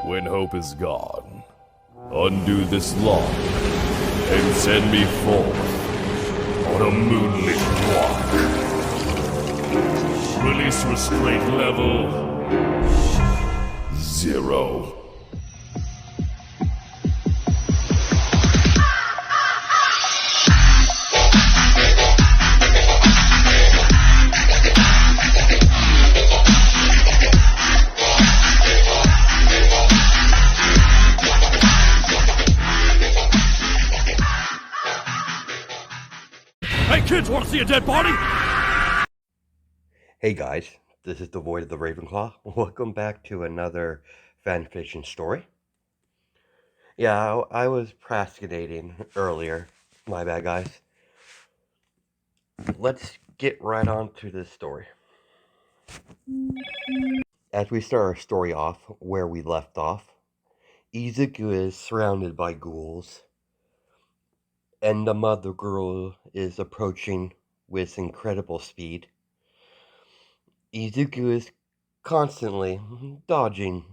When hope is gone, undo this lock and send me forth on a moonlit walk. Release restraint level 0. Hey kids, wanna see a dead body? Hey guys, this is the Void of the Ravenclaw. Welcome back to another fanfiction story. Yeah, I was procrastinating earlier. My bad, guys. Let's get right on to this story. As we start our story off where we left off, Izuku is surrounded by ghouls, and the mother girl is approaching with incredible speed. Izuku is constantly dodging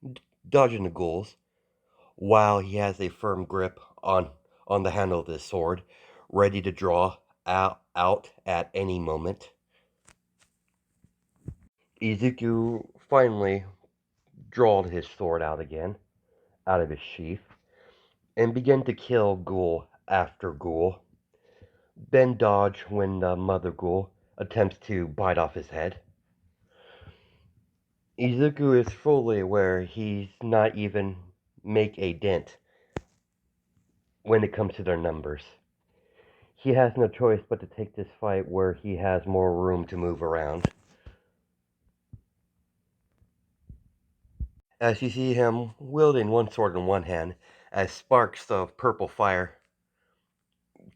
the ghouls, while he has a firm grip on the handle of his sword, ready to draw out at any moment. Izuku finally drawed his sword out again, out of his sheath, and began to kill ghoul after ghoul, then dodge when the mother ghoul attempts to bite off his head. Izuku is fully aware he's not even make a dent when it comes to their numbers. He has no choice but to take this fight where he has more room to move around. As you see him wielding one sword in one hand, as sparks of purple fire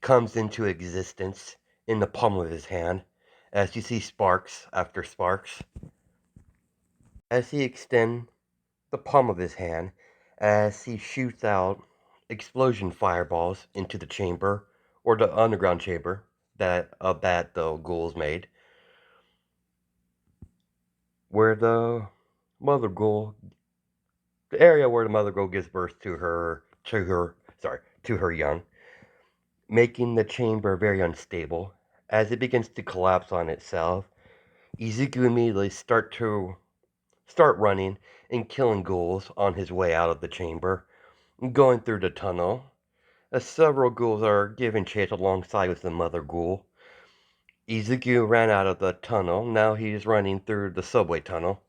comes into existence in the palm of his hand, as you see sparks after sparks. As he extends the palm of his hand, as he shoots out explosion fireballs into the chamber, or the underground chamber that the ghouls made, where the mother ghoul, the area where the mother ghoul gives birth to her young, making the chamber very unstable. As it begins to collapse on itself, Izuku immediately start running and killing ghouls on his way out of the chamber, going through the tunnel, as several ghouls are giving chase alongside with the mother ghoul. Izuku ran out of the tunnel. Now he's running through the subway tunnel,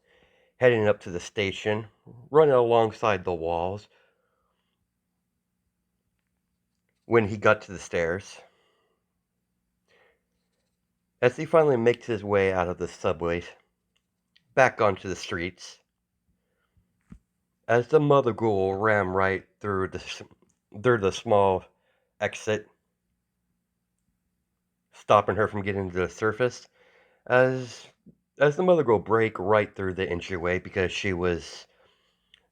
heading up to the station, running alongside the walls. When he got to the stairs, as he finally makes his way out of the subway, back onto the streets, as the mother ghoul ran right through the small exit, stopping her from getting to the surface, as the mother ghoul break right through the entryway because she was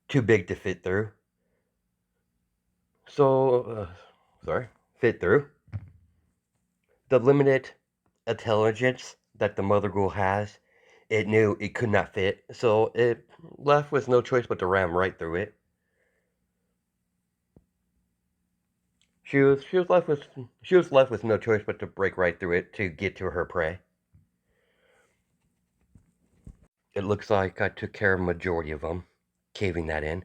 too big to fit through. Fit through. The limited intelligence that the mother ghoul has, it knew it could not fit, so it left with no choice but to ram right through it. She was left with no choice but to break right through it to get to her prey. It looks like I took care of a majority of them, caving that in.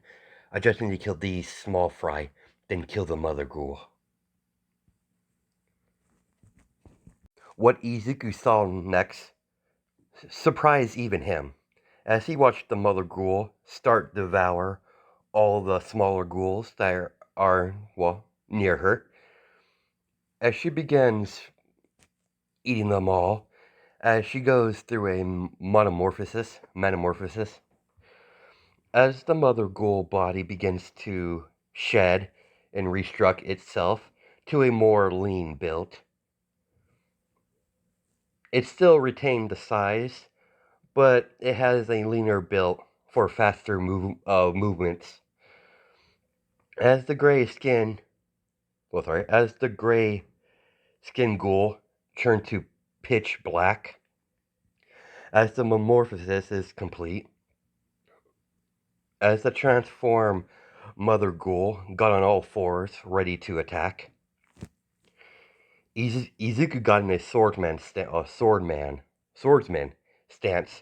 I just need to kill these small fry, then kill the mother ghoul. What Izuku saw next surprised even him, as he watched the mother ghoul start devour all the smaller ghouls that are, near her. As she begins eating them all, as she goes through a metamorphosis, as the mother ghoul body begins to shed and restruct itself to a more lean build. It still retained the size, but it has a leaner build for faster movements. As the gray skin ghoul turned to pitch black, as the metamorphosis is complete, As the transformed Mother Ghoul got on all fours, ready to attack, Izuku got in a swordsman stance,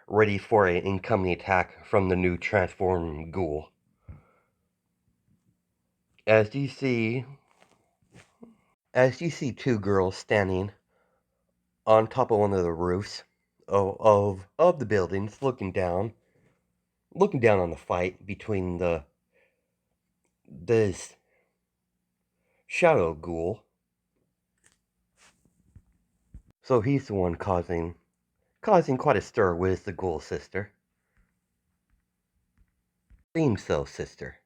ready for an incoming attack from the new transformed ghoul. As you see two girls standing on top of one of the roofs of the buildings, looking down on the fight between this shadow ghoul. So he's the one causing quite a stir with the ghoul sister. Seems so, sister.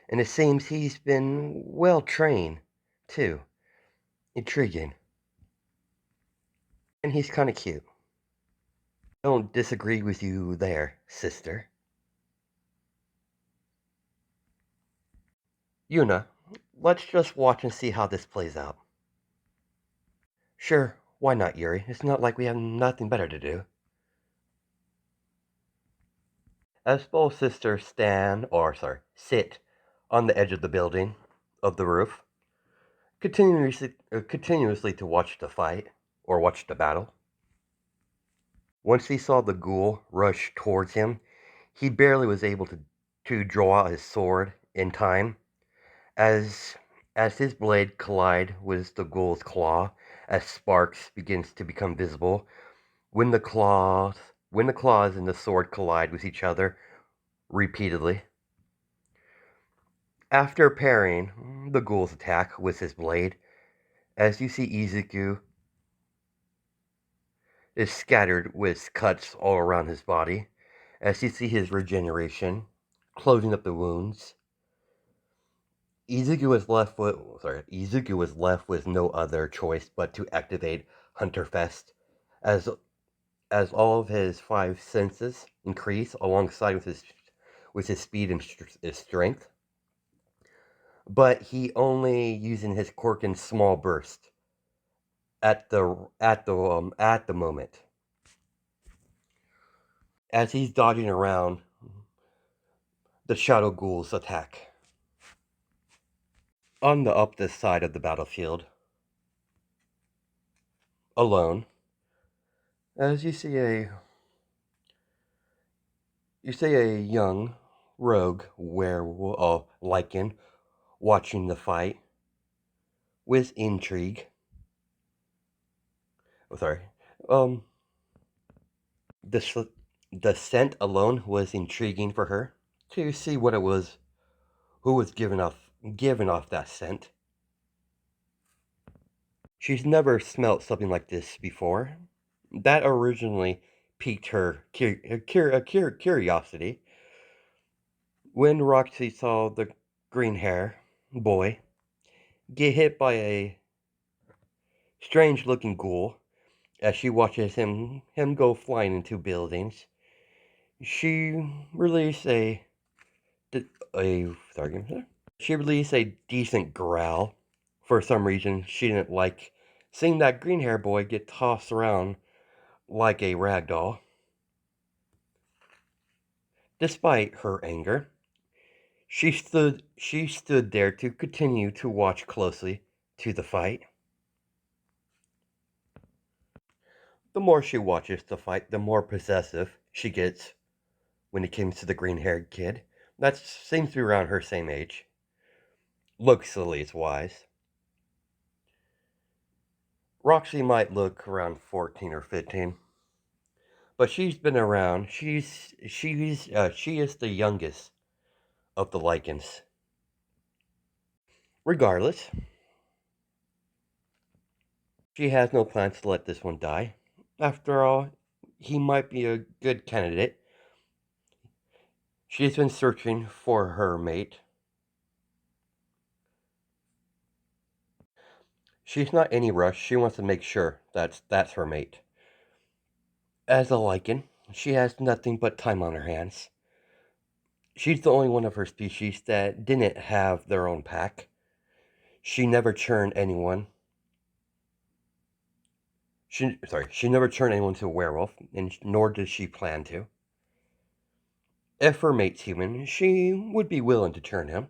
And it seems he's been well trained, too. Intriguing. And he's kind of cute. Don't disagree with you there, sister. Yuna, let's just watch and see how this plays out. Sure, why not, Yuri? It's not like we have nothing better to do. As both sisters sit on the edge of the building, of the roof, continuously to watch the fight, or watch the battle. Once he saw the ghoul rush towards him, he barely was able to draw out his sword in time, as his blade collide with the ghoul's claw, as sparks begins to become visible. When the claws and the sword collide with each other repeatedly. After parrying the ghoul's attack with his blade, as you see Izuku is scattered with cuts all around his body, as you see his regeneration, closing up the wounds. Izuku was left with no other choice but to activate Hunter Fest, as all of his 5 senses increase alongside with his speed and his strength. But he only using his quirk in small bursts at the moment. As he's dodging around the Shadow Ghoul's attack. On the opposite side of the battlefield, alone, as you see a young rogue werewolf Lycan watching the fight with intrigue. The scent alone was intriguing for her to see what it was, who was giving off that scent. She's never smelt something like this before. That originally piqued her curiosity when Roxy saw the green hair boy get hit by a strange looking ghoul as she watches him go flying into buildings. She released a decent growl. For some reason, she didn't like seeing that green hair boy get tossed around like a rag doll. Despite her anger, she stood there to continue to watch closely to the fight. The more she watches the fight, the more possessive she gets when it comes to the green-haired kid. That seems to be around her same age. Looks at least wise. Roxy might look around 14 or 15. But she's been around. She is the youngest of the Lycans. Regardless, she has no plans to let this one die. After all, he might be a good candidate. She's been searching for her mate. She's not in any rush. She wants to make sure that's her mate. As a Lycan, she has nothing but time on her hands. She's the only one of her species that didn't have their own pack. She never turned anyone. She never turned anyone to a werewolf, and nor does she plan to. If her mate's human, she would be willing to turn him.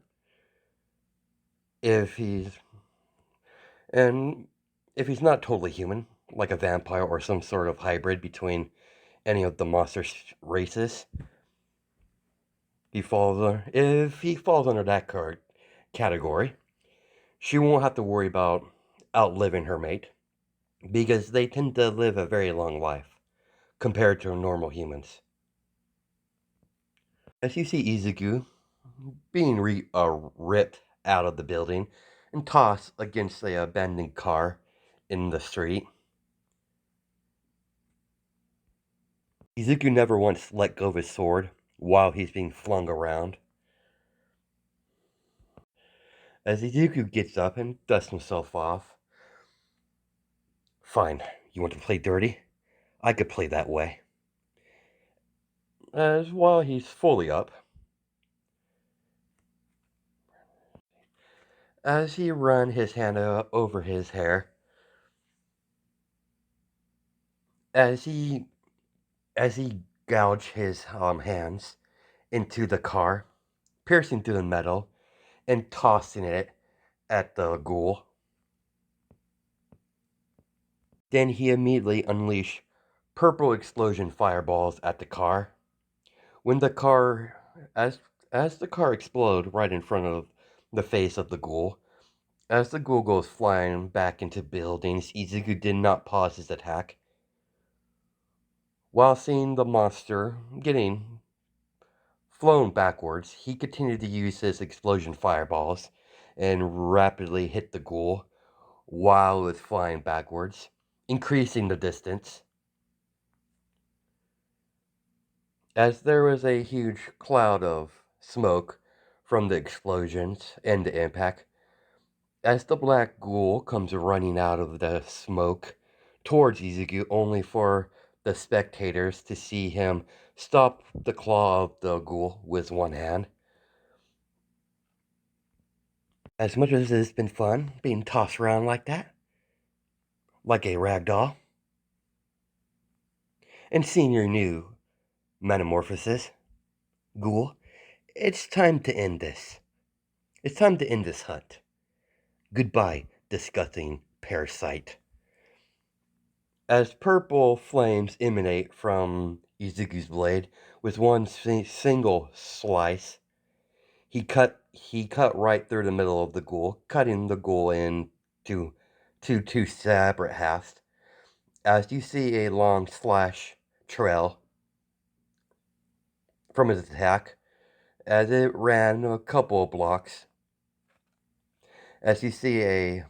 If he's and if he's not totally human, like a vampire or some sort of hybrid between any of the monster races, if he falls under that category, she won't have to worry about outliving her mate because they tend to live a very long life compared to normal humans. As you see Izuku being ripped out of the building and tossed against the abandoned car in the street, Izuku never once let go of his sword while he's being flung around. As Izuku gets up and dusts himself off, fine, you want to play dirty? I could play that way. As while he's fully up, as he run his hand over his hair, as he gouge his hands into the car, piercing through the metal and tossing it at the ghoul. Then he immediately unleashed purple explosion fireballs at the car. When the car, as the car exploded right in front of the face of the ghoul, as the ghoul goes flying back into buildings, Izuku did not pause his attack. While seeing the monster getting flown backwards, he continued to use his explosion fireballs and rapidly hit the ghoul while it was flying backwards, increasing the distance. As there was a huge cloud of smoke from the explosions and the impact, as the black ghoul comes running out of the smoke towards Izuku, only for the spectators to see him stop the claw of the ghoul with one hand. As much as it's been fun being tossed around like that, like a rag doll, and seeing your new metamorphosis, ghoul, it's time to end this. It's time to end this hunt. Goodbye, disgusting parasite. As purple flames emanate from Izuku's blade with one single slice, he cut right through the middle of the ghoul, cutting the ghoul into two separate halves. As you see a long slash trail from his attack, as it ran a couple of blocks, as you see a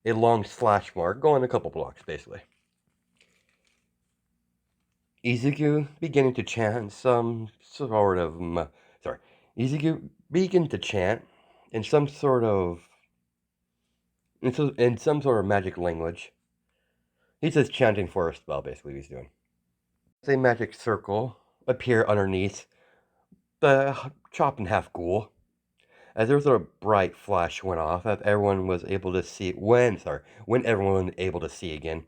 long slash mark going a couple blocks, basically. Izuku beginning to chant some sort of Izuku began to chant in some sort of magic language. He's just chanting for a spell, basically. He's doing. A magic circle appear underneath the chopped in half ghoul. As there was a bright flash went off, as everyone was able to see when everyone was able to see again.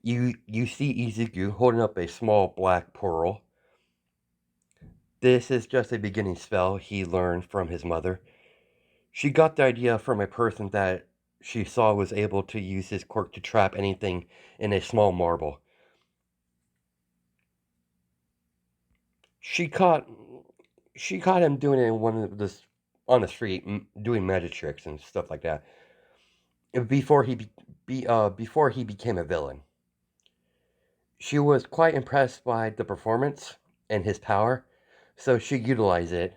You see Izuku holding up a small black pearl. This is just a beginning spell he learned from his mother. She got the idea from a person that she saw was able to use his quirk to trap anything in a small marble. She caught him doing it in one of this on the street, doing magic tricks and stuff like that. Before before he became a villain, she was quite impressed by the performance and his power, so she utilized it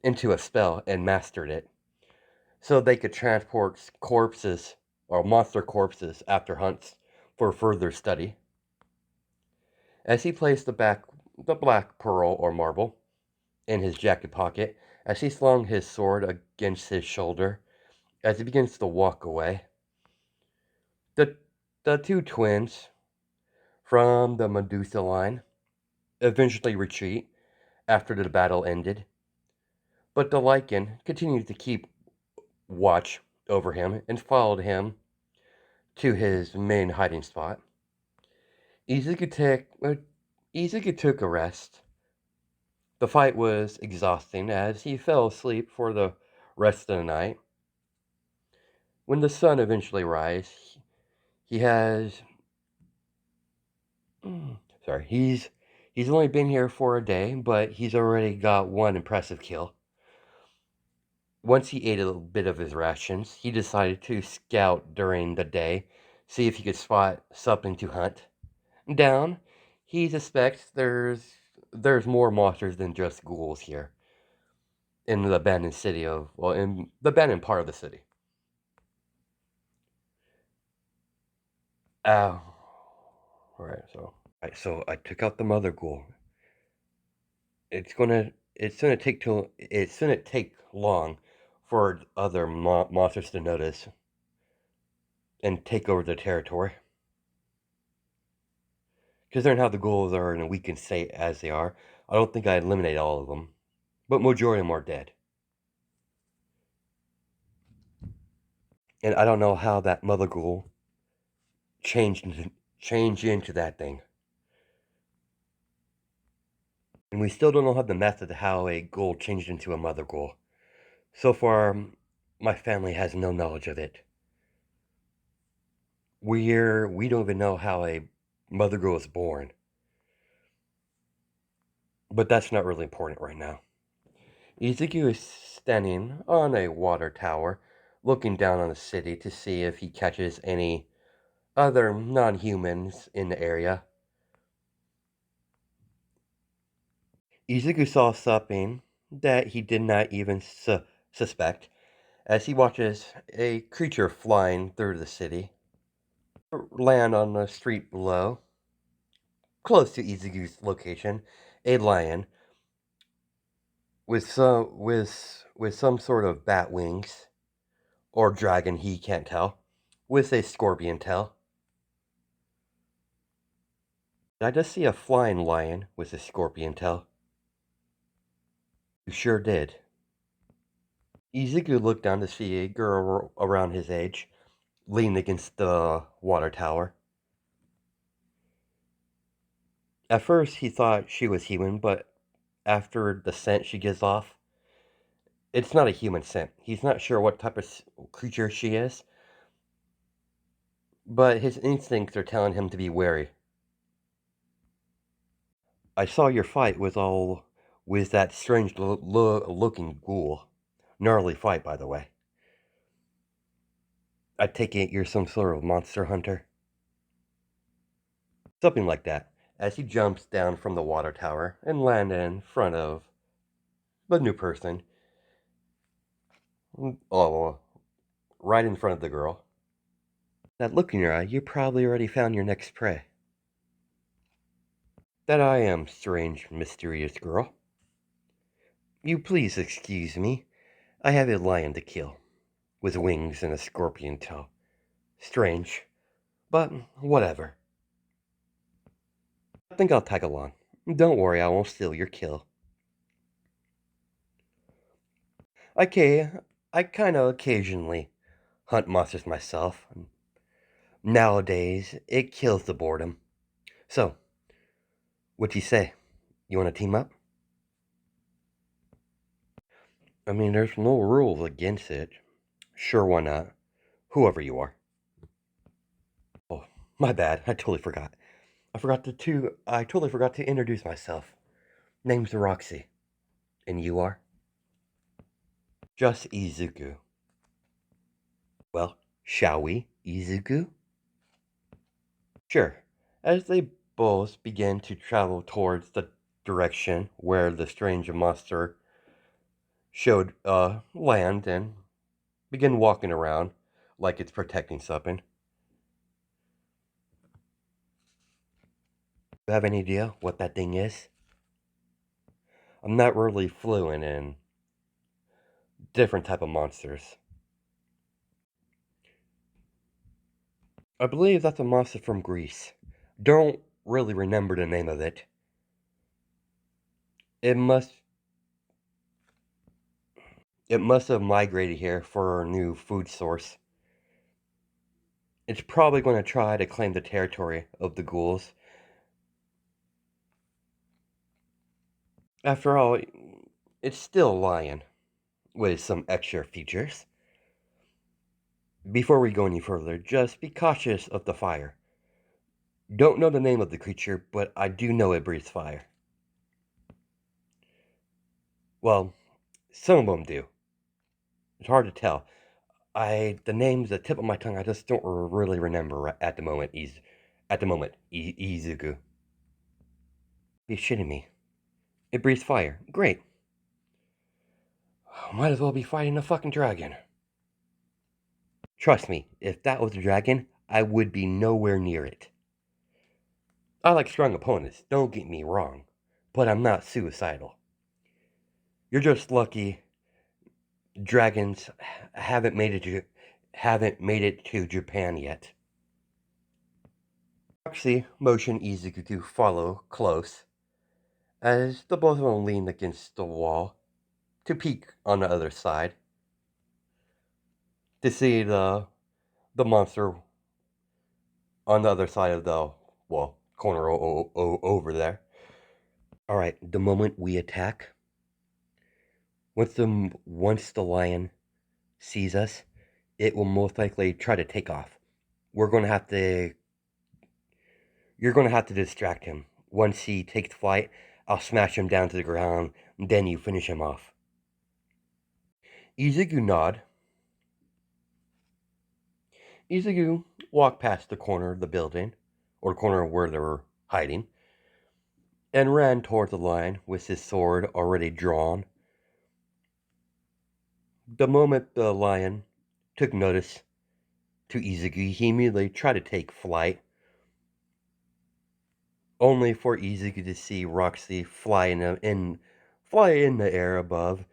into a spell and mastered it, so they could transport corpses or monster corpses after hunts for further study. As he placed the black pearl or marble in his jacket pocket, as he slung his sword against his shoulder, as he begins to walk away, the two twins from the Medusa line eventually retreat after the battle ended, but the Lycan continued to keep watch over him and followed him to his main hiding spot. Izuku Izuku took a rest. The fight was exhausting as he fell asleep for the rest of the night. When the sun eventually rises, he has sorry, he's only been here for a day, but he's already got one impressive kill. Once he ate a little bit of his rations, he decided to scout during the day, see if he could spot something to hunt down. He suspects there's more monsters than just ghouls here in the abandoned city of well, in the abandoned part of the city. Oh, so I took out the mother ghoul. It's gonna take long for other monsters to notice and take over the territory. Considering how the ghouls are in a weakened state as they are, I don't think I eliminate all of them, but majority of them are dead. And I don't know how that mother ghoul changed into that thing. And we still don't have the method of how a ghoul changed into a mother ghoul. So far, my family has no knowledge of it. We don't even know how a mother ghoul is born. But that's not really important right now. Izuku is standing on a water tower, looking down on the city to see if he catches any other non-humans in the area. Izuku saw something that he did not even suspect as he watches a creature flying through the city land on the street below, close to Izuku's location, a lion with some sort of bat wings or dragon, he can't tell, with a scorpion tail. Did I just see a flying lion with a scorpion tail? You sure did. Izuku looked down to see a girl around his age, leaning against the water tower. At first, he thought she was human, but after the scent she gives off, it's not a human scent. He's not sure what type of creature she is, but his instincts are telling him to be wary. I saw your fight with that strange looking ghoul. Gnarly fight, by the way. I take it you're some sort of monster hunter? Something like that, as he jumps down from the water tower and lands in front of the new person. Oh, right in front of the girl. That look in your eye, you probably already found your next prey. That I am, strange, mysterious girl. You please excuse me. I have a lion to kill, with wings and a scorpion tail. Strange, but whatever. I think I'll tag along. Don't worry, I won't steal your kill. Okay, I kinda occasionally hunt monsters myself. Nowadays, it kills the boredom. So, what'd you say? You wanna team up? I mean, there's no rules against it. Sure, why not? Whoever you are. Oh, my bad. I totally forgot. I totally forgot to introduce myself. Name's Roxy. And you are? Just Izuku. Well, shall we, Izuku? Sure. As they both begin to travel towards the direction where the strange monster showed land and begin walking around like it's protecting something. You have any idea what that thing is? I'm not really fluent in different type of monsters. I believe that's a monster from Greece. Don't really remember the name of it. It must it must have migrated here for a new food source. It's probably going to try to claim the territory of the ghouls. After all, it's still a lion with some extra features. Before we go any further, just be cautious of the fire. Don't know the name of the creature, but I do know it breathes fire. Well, some of them do. It's hard to tell. The name's the tip of my tongue. I just don't really remember at the moment. Izuku. You're shitting me. It breathes fire. Great. Might as well be fighting a fucking dragon. Trust me, if that was a dragon, I would be nowhere near it. I like strong opponents, don't get me wrong, but I'm not suicidal. You're just lucky dragons haven't made it to Japan yet. Roxy motioned Izuku to follow close as the both of them leaned against the wall to peek on the other side to see the monster on the other side of the corner over there. All right, the moment we attack, once the lion sees us, it will most likely try to take off. We're going to have to You're going to have to distract him. Once he takes flight, I'll smash him down to the ground, and then you finish him off. Izuku nod. Izuku walked past the corner of the building, or the corner where they were hiding, and ran toward the lion with his sword already drawn. The moment the lion took notice to Izuku, he immediately tried to take flight, only for Izuku to see Roxy fly in the air above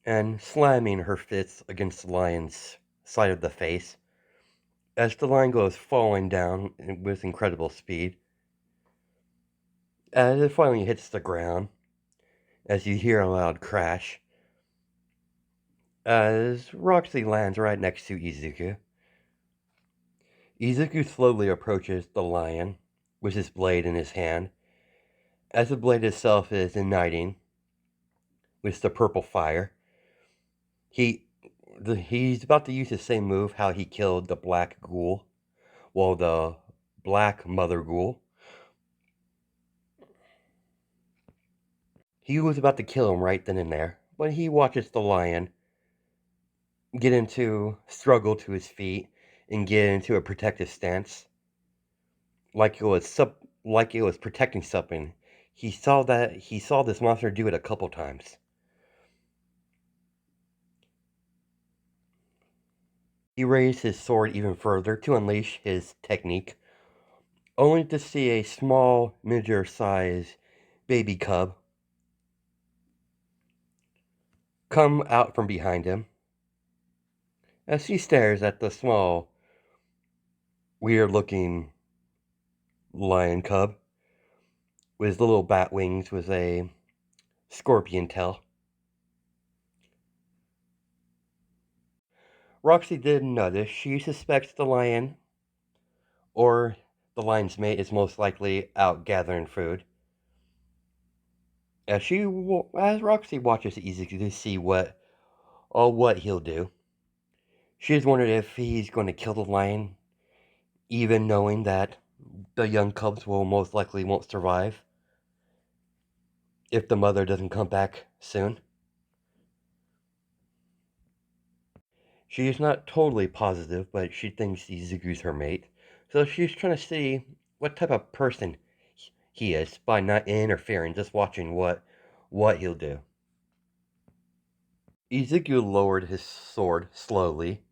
and slamming her fists against the lion's side of the face as the lion goes falling down with incredible speed. As it finally hits the ground, as you hear a loud crash, as Roxy lands right next to Izuku. Izuku slowly approaches the lion with his blade in his hand, as the blade itself is igniting with the purple fire. He's about to use the same move how he killed the black ghoul, well, the black mother ghoul. He was about to kill him right then and there, but he watches the lion struggle to his feet and get into a protective stance, like it was protecting something. He saw this monster do it a couple times. He raised his sword even further to unleash his technique, only to see a small, miniature-sized baby cub come out from behind him as he stares at the small, weird-looking lion cub with his little bat wings with a scorpion tail. Roxy didn't notice. She suspects the lion or the lion's mate is most likely out gathering food. As Roxy watches Izuku to see what he'll do, she's wondered if he's going to kill the lion, even knowing that the young cubs will most likely won't survive if the mother doesn't come back soon. She is not totally positive, but she thinks Izuku's her mate, so she's trying to see what type of person he is by not interfering, just watching what he'll do. Izuku lowered his sword slowly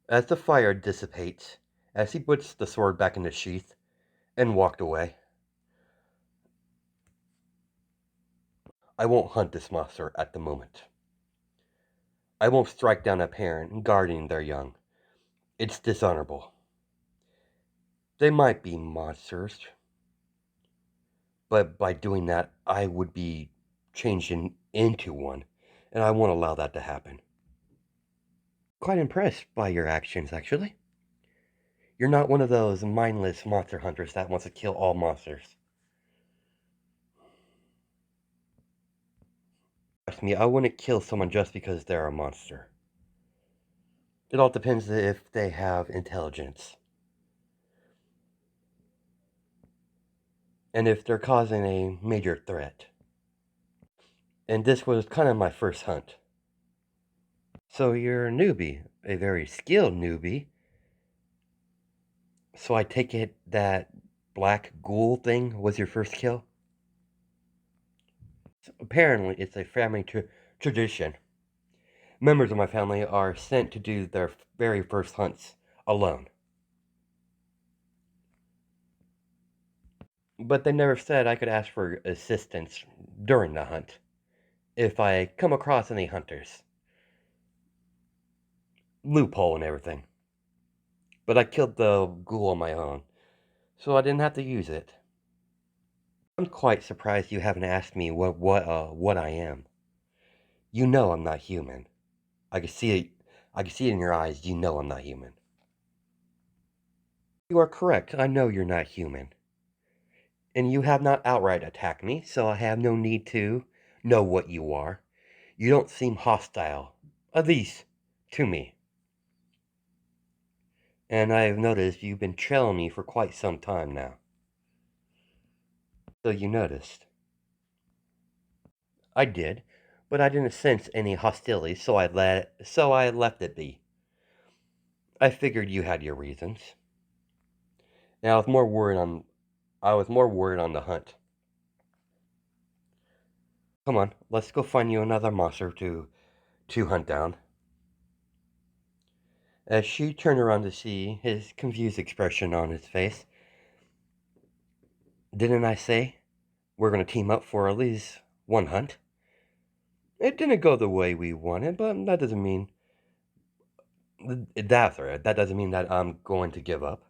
as the fire dissipates, as he puts the sword back in the sheath and walked away. I won't hunt this monster at the moment. I won't strike down a parent guarding their young. It's dishonorable. They might be monsters, but by doing that, I would be changed into one, and I won't allow that to happen. Quite impressed by your actions, actually. You're not one of those mindless monster hunters that wants to kill all monsters. Trust me, I wouldn't kill someone just because they're a monster. It all depends if they have intelligence. And if they're causing a major threat. And this was kind of my first hunt. So you're a newbie, a very skilled newbie. So I take it that black ghoul thing was your first kill? Apparently, it's a family tradition. Members of my family are sent to do their very first hunts alone. But they never said I could ask for assistance during the hunt if I come across any hunters. Loophole and everything. But I killed the ghoul on my own, so I didn't have to use it. I'm quite surprised you haven't asked me what I am. You know I'm not human. I can see it. I can see it in your eyes. You know I'm not human. You are correct. I know you're not human. And you have not outright attacked me, so I have no need to know what you are. You don't seem hostile, at least to me. And I have noticed you've been trailing me for quite some time now. So you noticed. I did, but I didn't sense any hostility, so I left it be. I figured you had your reasons. Now I was more worried on the hunt. Come on, let's go find you another monster to hunt down. As she turned around to see his confused expression on his face, didn't I say we're going to team up for at least one hunt? It didn't go the way we wanted, but that doesn't mean that doesn't mean that I'm going to give up.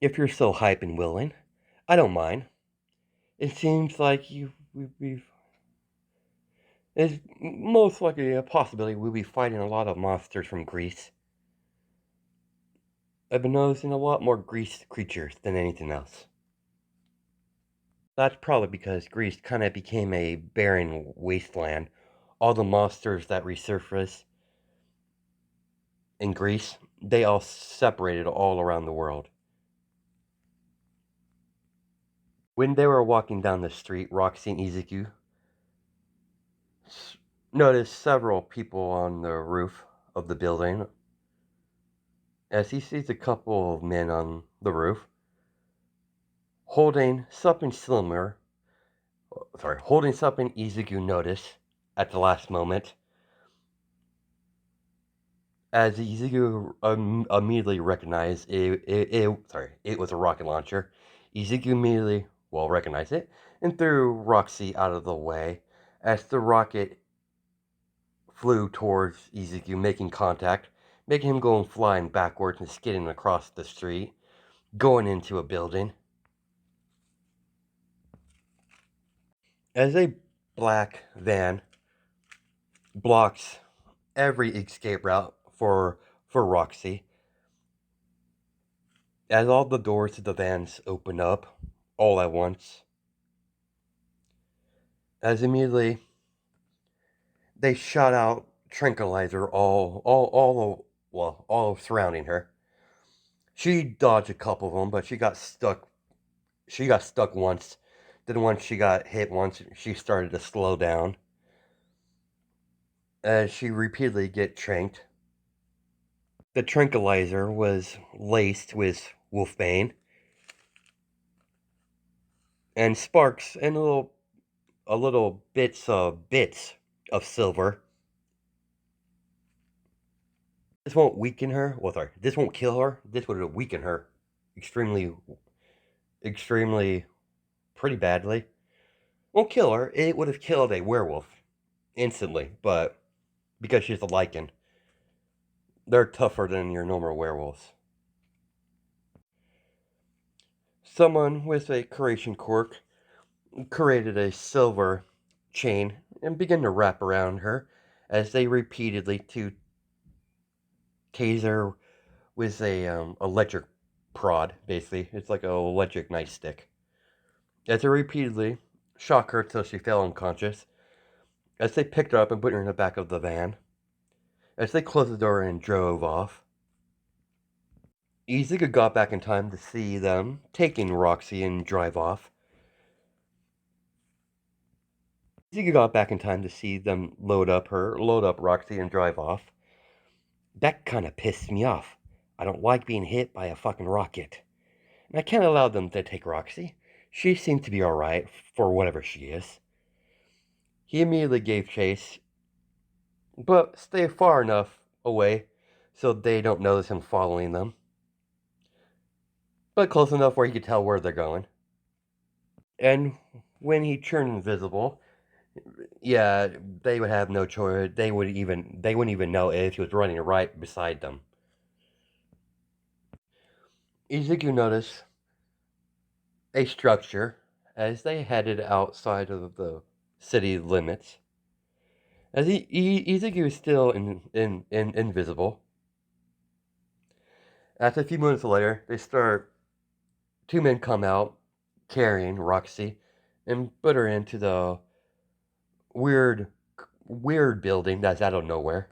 If you're so hype and willing, I don't mind. It seems like we've it's most likely a possibility we'll be fighting a lot of monsters from Greece. I've been noticing a lot more Greece creatures than anything else. That's probably because Greece kind of became a barren wasteland. All the monsters that resurface in Greece, they all separated all around the world. When they were walking down the street, Roxy and Izuku noticed several people on the roof of the building. As he sees a couple of men on the roof holding something similar, holding something Izuku noticed at the last moment. As Izuku immediately recognized it was a rocket launcher. Izuku immediately, recognized it and threw Roxy out of the way as the rocket flew towards Izuku, making contact, making him go flying backwards and skidding across the street, going into a building. As a black van blocks every escape route for Roxy, as all the doors to the vans open up all at once, as immediately they shot out tranquilizer all surrounding her. She dodged a couple of them, but she got stuck. She got stuck once. Then once she got hit once, she started to slow down. As she repeatedly get tranked. The tranquilizer was laced with wolfbane and sparks and a little bits of silver. This won't weaken her. This won't kill her. This would weaken her extremely, extremely, pretty badly. Won't kill her. It would have killed a werewolf instantly, but because she's a lichen, they're tougher than your normal werewolves. Someone with a curation cork created a silver chain and began to wrap around her as they repeatedly to tase her with a electric prod. Basically, it's like an electric nightstick. As they repeatedly shock her till she fell unconscious. As they picked her up and put her in the back of the van, as they closed the door and drove off, Izuku got back in time to see them taking Roxy and drive off. Izuku got back in time to see them load up Roxy and drive off. That kind of pissed me off. I don't like being hit by a fucking rocket. And I can't allow them to take Roxy. She seemed to be alright for whatever she is. He immediately gave chase, but stay far enough away so they don't notice him following them. But close enough where he could tell where they're going. And when he turned invisible, yeah, they would have no choice. They wouldn't even know if he was running right beside them. Izuku noticed a structure as they headed outside of the city limits. As Izuku is still invisible. After a few minutes later, two men come out carrying Roxy and put her into the weird building that's out of nowhere.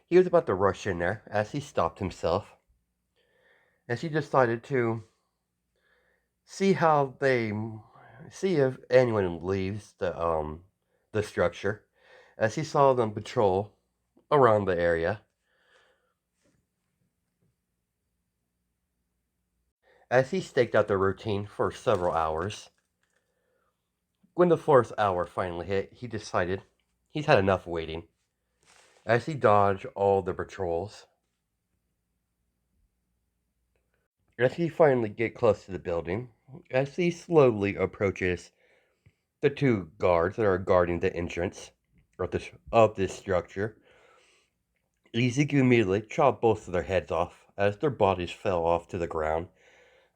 He was about to rush in there as he stopped himself, as he decided to see if anyone leaves the structure, as he saw them patrol around the area. As he staked out their routine for several hours, when the fourth hour finally hit, he decided he's had enough waiting. As he dodged all the patrols, as he finally get close to the building, as he slowly approaches the two guards that are guarding the entrance of this structure, Izuku immediately chopped both of their heads off as their bodies fell off to the ground,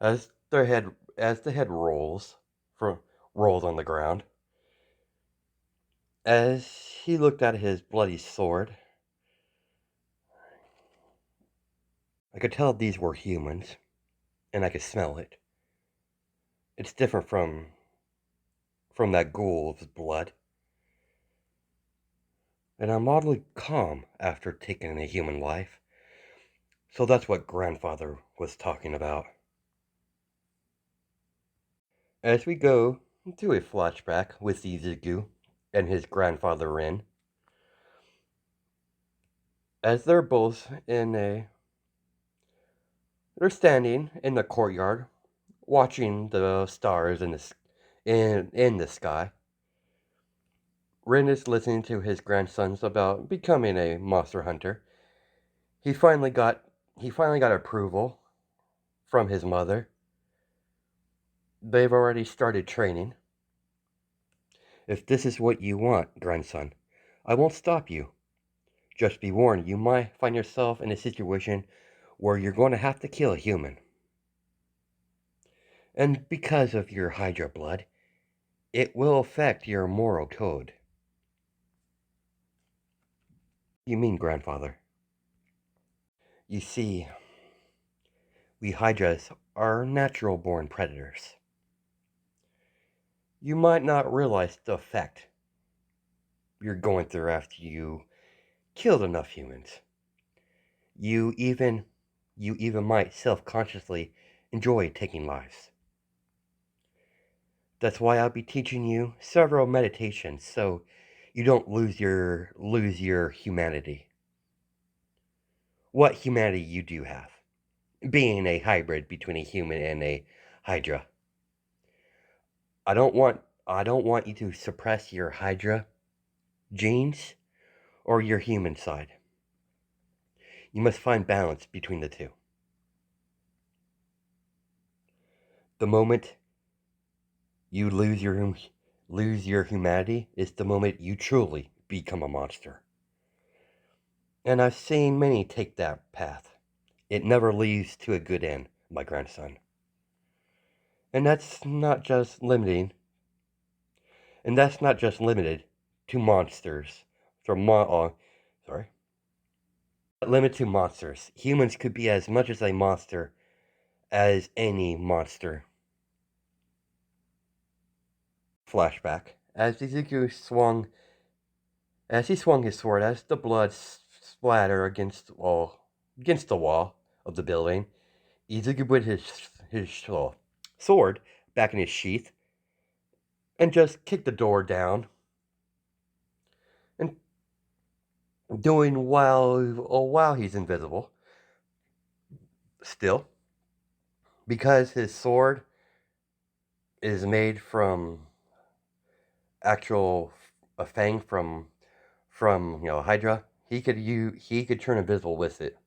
as the head rolls on the ground. As he looked at his bloody sword, I could tell these were humans, and I could smell it. It's different from that ghoul's blood. And I'm oddly calm after taking a human life. So that's what grandfather was talking about. As we go to a flashback with Izuku and his grandfather Rin, as they're standing in the courtyard watching the stars in the sky. Rin is listening to his grandsons about becoming a monster hunter. He finally got approval from his mother. They've already started training. If this is what you want, grandson, I won't stop you. Just be warned, you might find yourself in a situation where you're going to have to kill a human. And because of your Hydra blood, it will affect your moral code. You mean, grandfather? You see, we Hydras are natural-born predators. You might not realize the effect you're going through after you killed enough humans. You even might self-consciously enjoy taking lives. That's why I'll be teaching you several meditations so you don't lose your humanity. What humanity you do have, being a hybrid between a human and a Hydra. I don't want you to suppress your Hydra genes or your human side. You must find balance between the two. The moment you lose your humanity is the moment you truly become a monster. And I've seen many take that path. It never leads to a good end, my grandson. And that's not just limited to monsters. Sorry. Not limited to monsters. Humans could be as much as a monster as any monster. Flashback. As he swung his sword, as the blood splattered against the wall of the building, Izuku put his sword back in his sheath and just kicked the door down, and doing while he's invisible. Still, because his sword is made from actual a fang from Hydra, he could turn invisible with it.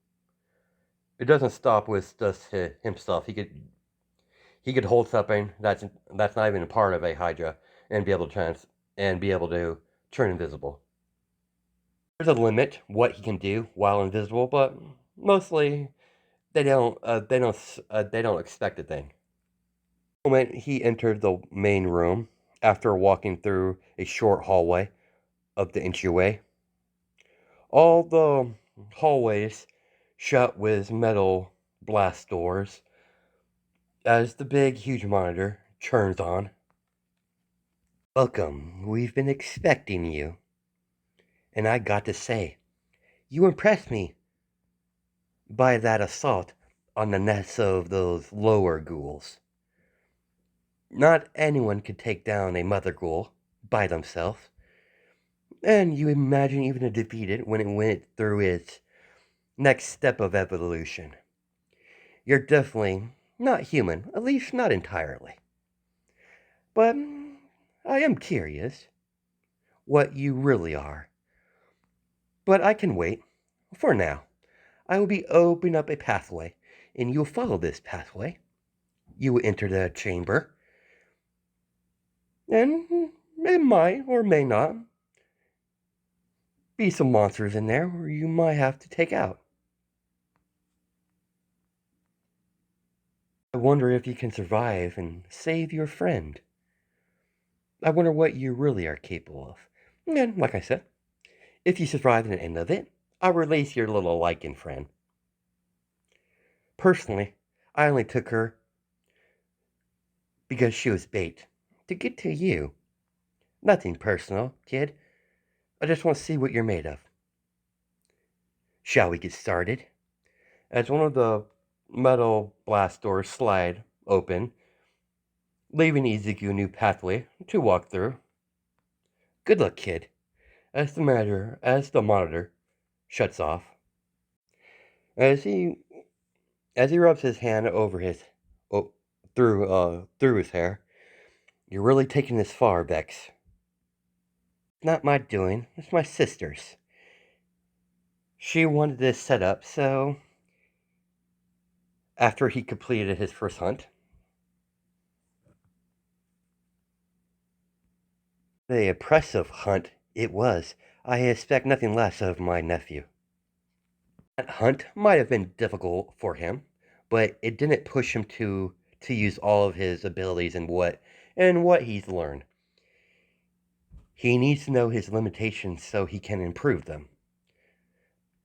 It doesn't stop with just himself. He could hold something that's not even a part of a Hydra and be able to turn invisible. There's a limit what he can do while invisible, but mostly they don't expect a thing. The moment he entered the main room, after walking through a short hallway of the entryway, all the hallways shut with metal blast doors as the big, huge monitor turns on. Welcome, we've been expecting you. And I got to say, you impressed me by that assault on the nests of those lower ghouls. Not anyone could take down a mother ghoul by themselves. And you imagine even to defeat it when it went through its next step of evolution. You're definitely not human, at least not entirely. But I am curious what you really are. But I can wait. For now, I will be opening up a pathway, and you'll follow this pathway. You will enter the chamber, and it might or may not be some monsters in there where you might have to take out. I wonder if you can survive and save your friend. I wonder what you really are capable of. And like I said, if you survive the end of it, I'll release your little lichen friend. Personally, I only took her because she was bait to get to you. Nothing personal, kid. I just want to see what you're made of. Shall we get started? As one of the metal blast doors slide open, leaving Izuku a new pathway to walk through. Good luck, kid. As the monitor shuts off, as he rubs his hand over through his hair, you're really taking this far, Bex. It's not my doing. It's my sister's. She wanted this set up, so after he completed his first hunt, the impressive hunt it was. I expect nothing less of my nephew. That hunt might have been difficult for him, but it didn't push him to use all of his abilities and what he's learned. He needs to know his limitations so he can improve them.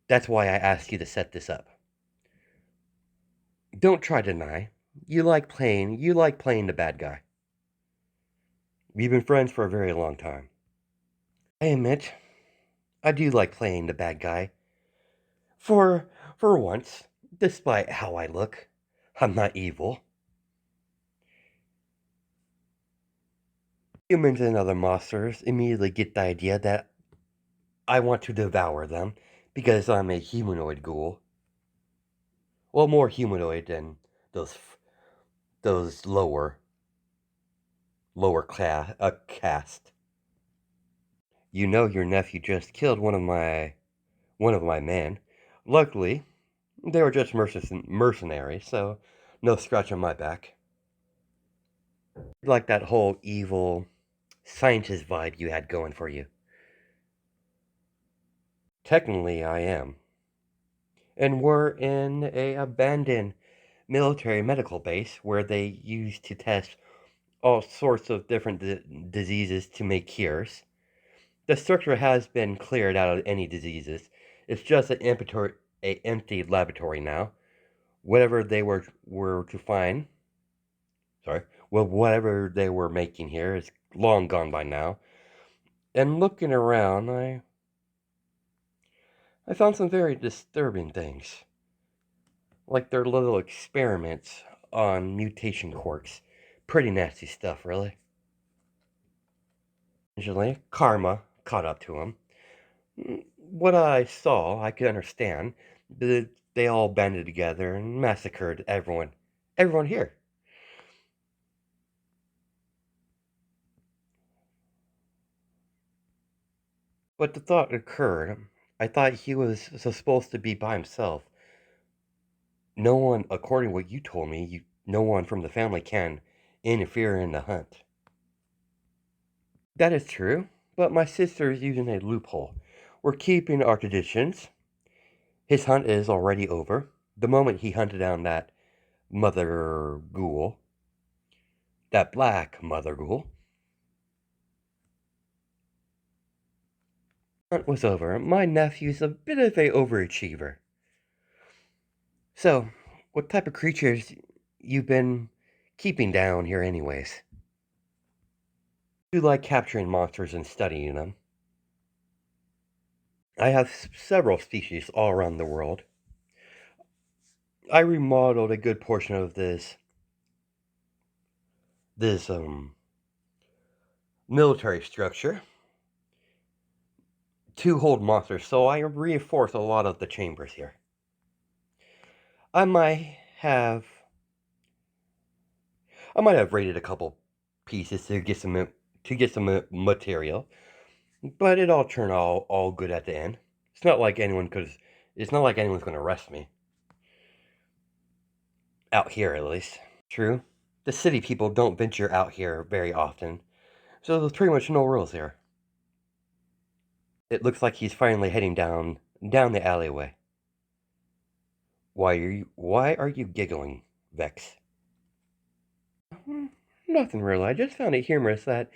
That's why I asked you to set this up. Don't try to deny. You like playing the bad guy. We've been friends for a very long time. I admit, I do like playing the bad guy. For once, despite how I look, I'm not evil. Humans and other monsters immediately get the idea that I want to devour them because I'm a humanoid ghoul. Well, more humanoid than those lower caste. You know your nephew just killed one of my men. Luckily, they were just mercenaries, so no scratch on my back. Like that whole evil scientist vibe you had going for you. Technically, I am. And we're in a abandoned military medical base where they used to test all sorts of different diseases to make cures. The structure has been cleared out of any diseases. It's just an empty laboratory now. Whatever they were to find sorry, well, whatever they were making here is long gone by now. And looking around, I found some very disturbing things, like their little experiments on mutation quarks. Pretty nasty stuff, really. Eventually, karma caught up to him. What I saw, I could understand. They all banded together and massacred everyone. Everyone here. But the thought occurred. I thought he was supposed to be by himself. No one, according to what you told me, no one from the family can interfere in the hunt. That is true, but my sister is using a loophole. We're keeping our traditions. His hunt is already over. The moment he hunted down that mother ghoul, that black mother ghoul, hunt was over. My nephew's a bit of a overachiever. So, what type of creatures you been keeping down here anyways? You like capturing monsters and studying them. I have several species all around the world. I remodeled a good portion of this military structure to hold monsters, so I reinforced a lot of the chambers here. I might have I might have raided a couple pieces to get some material, but it all turned all good at the end. It's not like it's not like anyone's going to arrest me out here, at least. True, the city people don't venture out here very often, so there's pretty much no rules here. It looks like he's finally heading down the alleyway. Why are you giggling, Vex? Hmm, nothing really. I just found it humorous that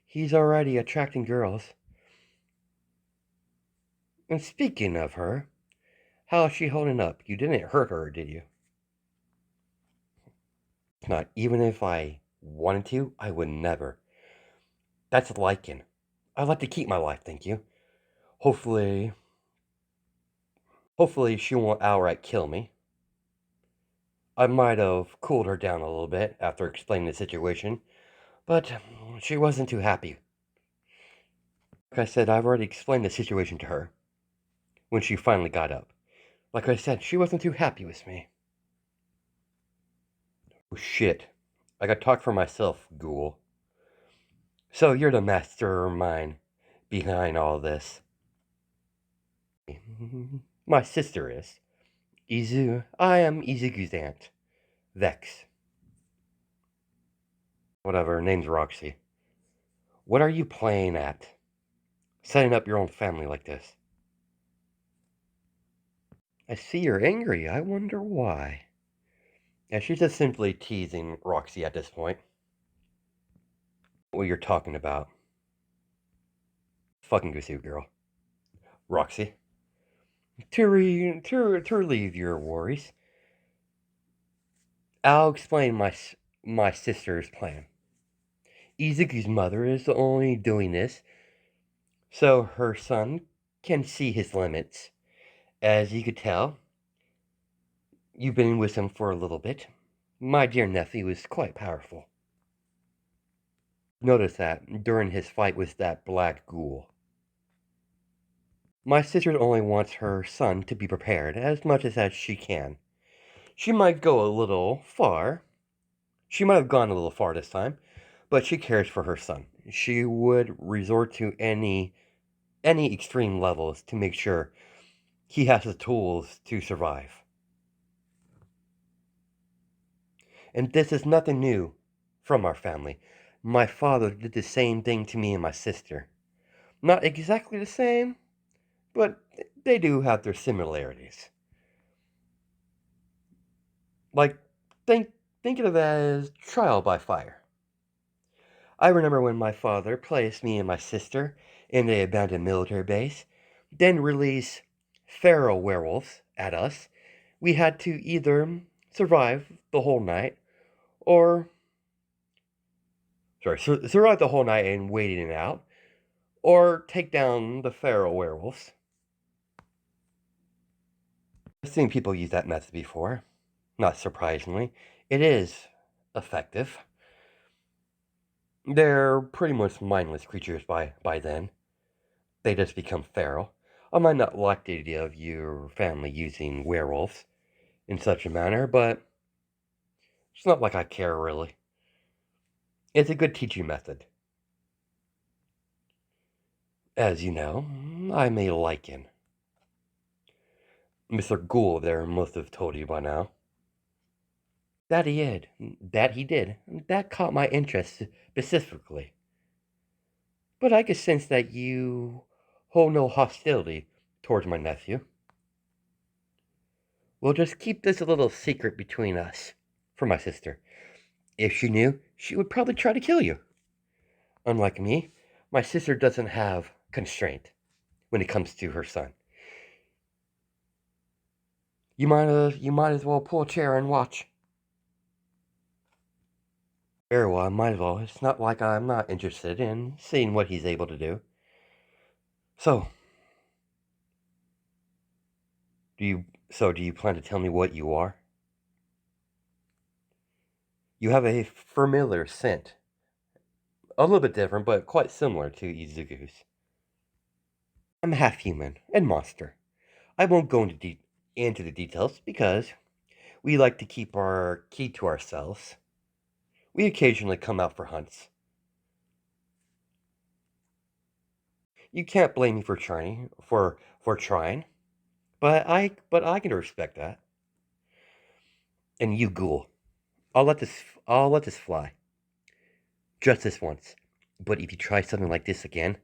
he's already attracting girls. And speaking of her, how is she holding up? You didn't hurt her, did you? Not even if I wanted to, I would never. That's Lycan. I'd like to keep my life, thank you. Hopefully, hopefully she won't outright kill me. I might have cooled her down a little bit after explaining the situation, but she wasn't too happy. Like I said, I've already explained the situation to her when she finally got up. Like I said, she wasn't too happy with me. Oh shit. I gotta talk for myself, ghoul. So you're the mastermind behind all this. My sister is. I am Izuku's aunt. Vex. Whatever, her name's Roxy. What are you playing at? Setting up your own family like this. I see you're angry. I wonder why. Yeah, she's just simply teasing Roxy at this point. What you're talking about. Fucking go see, girl. Roxy. To relieve your worries, I'll explain my sister's plan. Izuku's mother is only doing this so her son can see his limits. As you could tell, you've been with him for a little bit. My dear nephew is quite powerful. Notice that during his fight with that black ghoul. My sister only wants her son to be prepared as much as she can. She might go a little far. She might have gone a little far this time, but she cares for her son. She would resort to any extreme levels to make sure he has the tools to survive. And this is nothing new from our family. My father did the same thing to me and my sister. Not exactly the same, but they do have their similarities. Like, think of it as trial by fire. I remember when my father placed me and my sister in the abandoned military base, then released feral werewolves at us. We had to either survive the whole night or Survive the whole night and waiting it out, or take down the feral werewolves. I've seen people use that method before. Not surprisingly, it is effective. They're pretty much mindless creatures by then. They just become feral. I might not like the idea of your family using werewolves in such a manner, but it's not like I care really. It's a good teaching method. As you know, I'm a lichen. Mr. Ghoul there must have told you by now. That he did. That he did. That caught my interest specifically. But I could sense that you hold no hostility towards my nephew. We'll just keep this a little secret between us. For my sister. If she knew, she would probably try to kill you. Unlike me, my sister doesn't have constraint when it comes to her son. You might as well pull a chair and watch. Very well, I might as well. It's not like I'm not interested in seeing what he's able to do. So, do you plan to tell me what you are? You have a familiar scent. A little bit different, but quite similar to Izuku's. I'm half human and monster. I won't go into the details because we like to keep our key to ourselves. We occasionally come out for hunts. You can't blame me for trying, but I can respect that. And you ghoul, I'll let this fly. Just this once. But if you try something like this again,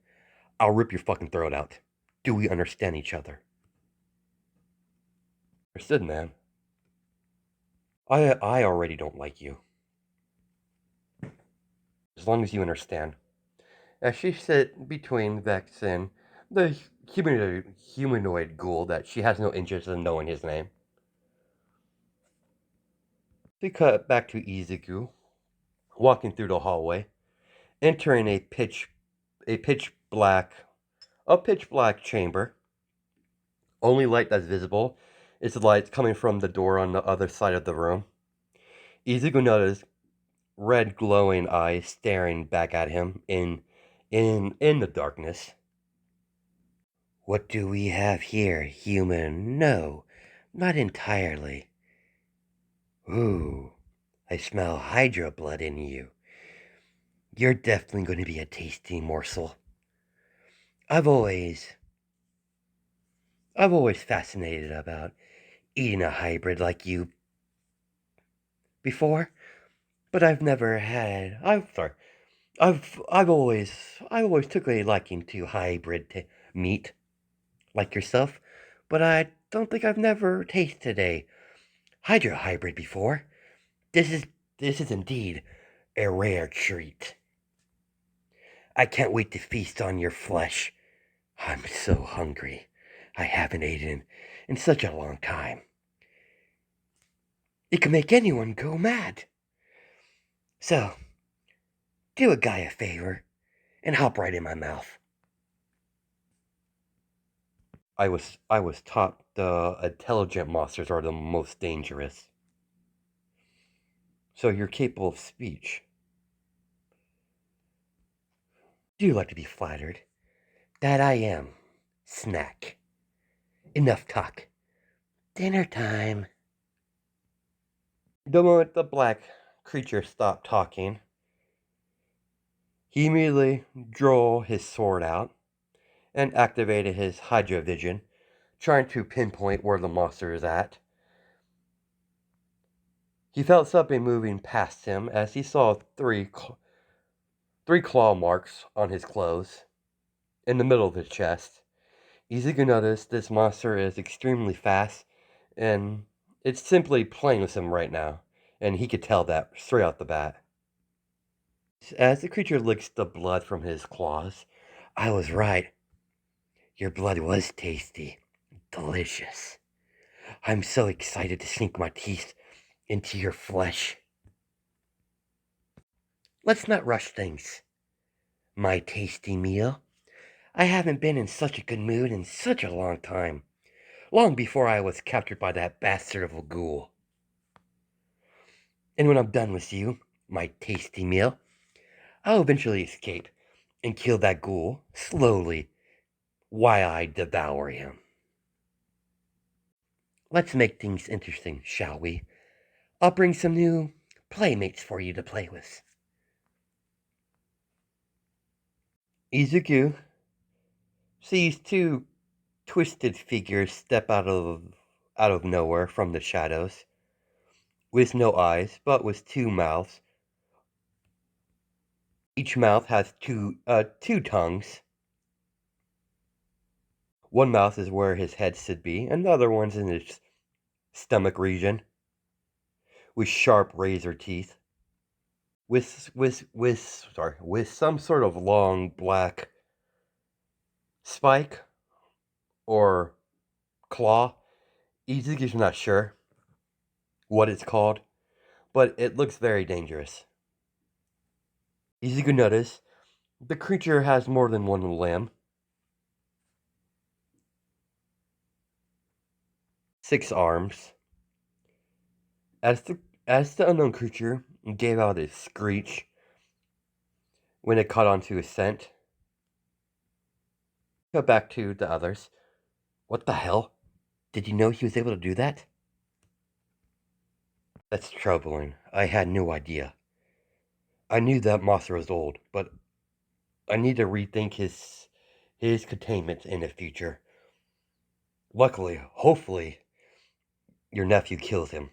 I'll rip your fucking throat out. Do we understand each other? Understood, man. I already don't like you. As long as you understand. As she sat between Vex and the humanoid ghoul that she has no interest in knowing his name. They cut back to Izuku, walking through the hallway, entering a pitch black chamber. Only light that's visible is the light coming from the door on the other side of the room. Izuku noticed red glowing eyes staring back at him in the darkness. What do we have here, human? No, not entirely. Ooh, I smell Hydra blood in you. You're definitely going to be a tasty morsel. I've always fascinated about eating a hybrid like you before, but I've never had. I've always took a liking to hybrid meat like yourself, but I don't think I've never tasted a Hydra hybrid before. This is indeed a rare treat. I can't wait to feast on your flesh. I'm so hungry. I haven't eaten in such a long time. It can make anyone go mad. So, do a guy a favor and hop right in my mouth. I was taught the intelligent monsters are the most dangerous. So you're capable of speech. Do you like to be flattered? That I am. Snack. Enough talk. Dinner time. The moment the black creature stopped talking, he immediately drew his sword out and activated his Hydra vision, trying to pinpoint where the monster is at. He felt something moving past him as he saw three claw marks on his clothes in the middle of his chest. Izuku noticed this monster is extremely fast, and it's simply playing with him right now, and he could tell that straight out the bat. As the creature licks the blood from his claws, I was right. Your blood was tasty. Delicious. I'm so excited to sink my teeth into your flesh. let's not rush things. My tasty meal. I haven't been in such a good mood in such a long time. Long before I was captured by that bastard of a ghoul. And when I'm done with you, my tasty meal, I'll eventually escape and kill that ghoul slowly while I devour him. Let's make things interesting, shall we? I'll bring some new playmates for you to play with. Izuku sees two twisted figures step out of nowhere from the shadows, with no eyes, but with two mouths. Each mouth has two tongues. One mouth is where his head should be, and the other one's in his stomach region, with sharp razor teeth, with some sort of long black spike or claw. Izuku's not sure what it's called, but it looks very dangerous. Izuku notices the creature has more than one limb, 6 arms. As the unknown creature gave out a screech when it caught onto his scent. Go back to the others. What the hell? Did you know he was able to do that? That's troubling. I had no idea. I knew that monster was old, but I need to rethink his containment in the future. Luckily, hopefully, your nephew kills him.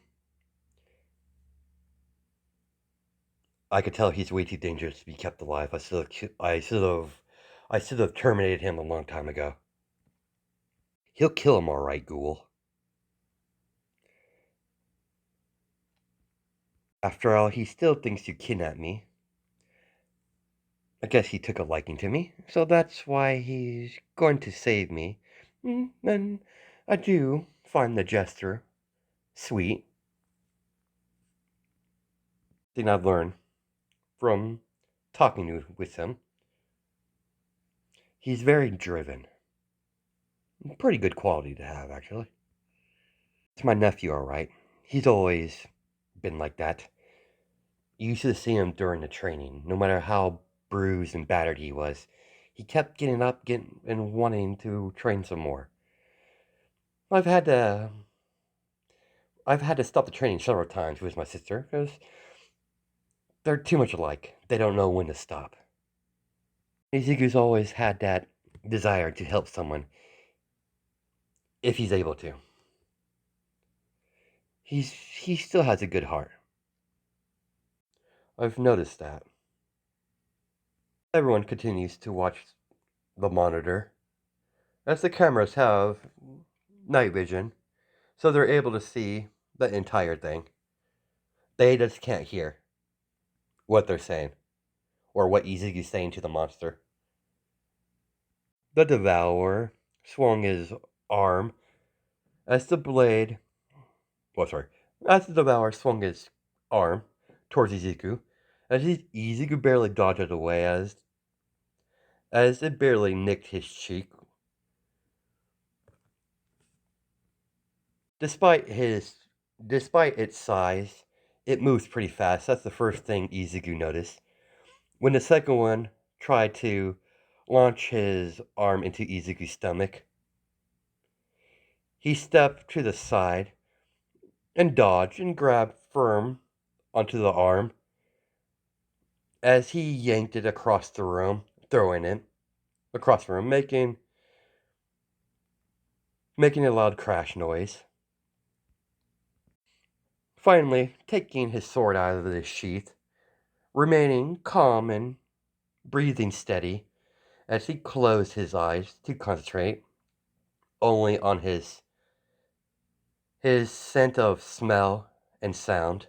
I could tell he's way too dangerous to be kept alive. I should have terminated him a long time ago. He'll kill him, all right, Ghoul. After all, he still thinks you kidnapped me. I guess he took a liking to me, so that's why he's going to save me. And I do find the gesture sweet. Thing I've learned from talking with him. He's very driven. Pretty good quality to have, actually. It's my nephew, all right. He's always been like that. You should see him during the training. No matter how bruised and battered he was, he kept getting up, and wanting to train some more. I've had to stop the training several times with my sister because they're too much alike. They don't know when to stop. Izuku's always had that desire to help someone if he's able to. He still has a good heart. I've noticed that. Everyone continues to watch the monitor, as the cameras have night vision, so they're able to see the entire thing. They just can't hear what they're saying, or what Izuku's saying to the monster. The Devourer swung his arm as the blade. As the Devourer swung his arm towards Izuku, Izuku barely dodged it away as it barely nicked his cheek. Despite its size, it moves pretty fast. That's the first thing Izuku noticed. When the second one tried to launch his arm into Izuku's stomach, he stepped to the side and dodged and grabbed firm onto the arm as he yanked it across the room, throwing it across the room, making a loud crash noise. Finally, taking his sword out of the sheath, remaining calm and breathing steady as he closed his eyes to concentrate only on his scent of smell and sound.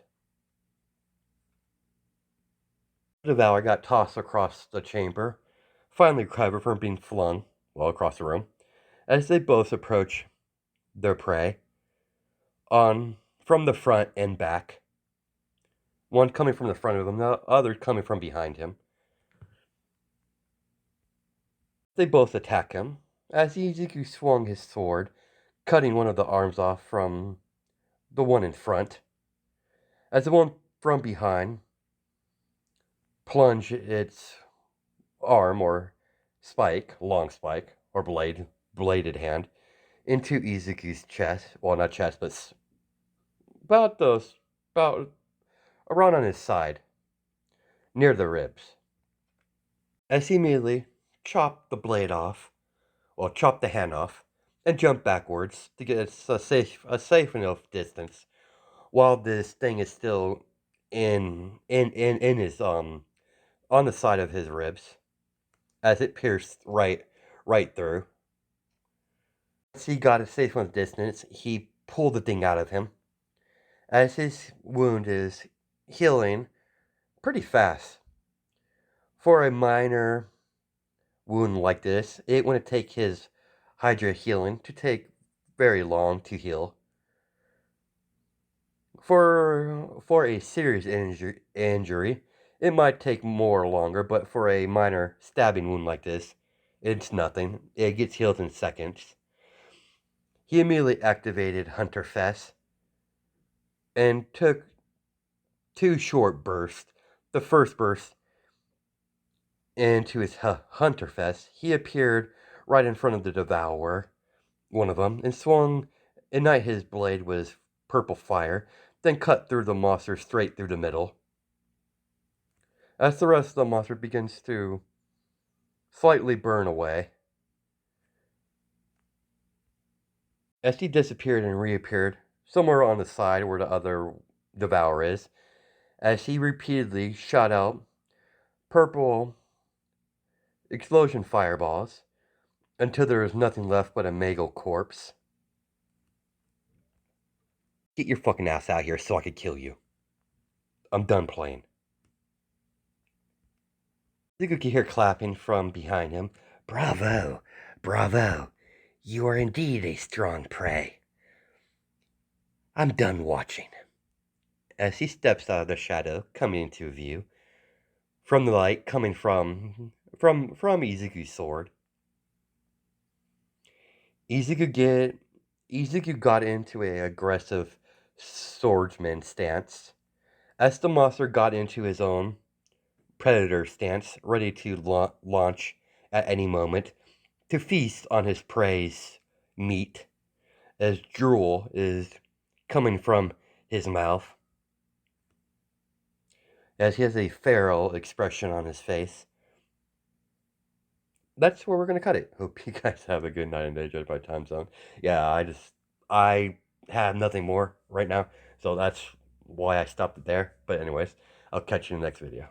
The Devourer got tossed across the chamber, finally recovered from being flung across the room, as they both approach their prey from the front and back. One coming from the front of him, the other coming from behind him. They both attack him, as Izuku swung his sword, cutting one of the arms off from the one in front. As the one from behind plunged its arm or spike, long spike, or bladed hand, into Izuku's chest. Well, not chest, but about around on his side, near the ribs. As he immediately chopped the blade off, or chopped the hand off, and jumped backwards to get a safe enough distance, while this thing is still in his on the side of his ribs, as it pierced right through. Once he got a safe enough distance, he pulled the thing out of him, as his wound is healing pretty fast. For a minor wound like this, it wouldn't take his Hydra healing to take very long to heal. For a serious injury, it might take more longer, but for a minor stabbing wound like this, it's nothing. It gets healed in seconds. He immediately activated Hunter Fest and took 2 short bursts. The first burst into his Hunter Fest, he appeared right in front of the Devourer, one of them, and swung. Ignite his blade was purple fire, then cut through the monster straight through the middle. As the rest of the monster begins to slightly burn away, as he disappeared and reappeared somewhere on the side where the other Devourer is, as he repeatedly shot out purple explosion fireballs until there was nothing left but a Mago corpse. Get your fucking ass out here so I could kill you. I'm done playing. Izuku could hear clapping from behind him. Bravo! Bravo! You are indeed a strong prey. I'm done watching. As he steps out of the shadow, coming into view, from the light coming from Izuku's sword. Izuku got into an aggressive swordsman stance, as the monster got into his own predator stance, ready to launch at any moment to feast on his prey's meat, as drool is coming from his mouth, as he has a feral expression on his face. That's where we're going to cut it. Hope you guys have a good night and day, judged by time zone. Yeah, I have nothing more right now, so that's why I stopped it there. But anyways, I'll catch you in the next video.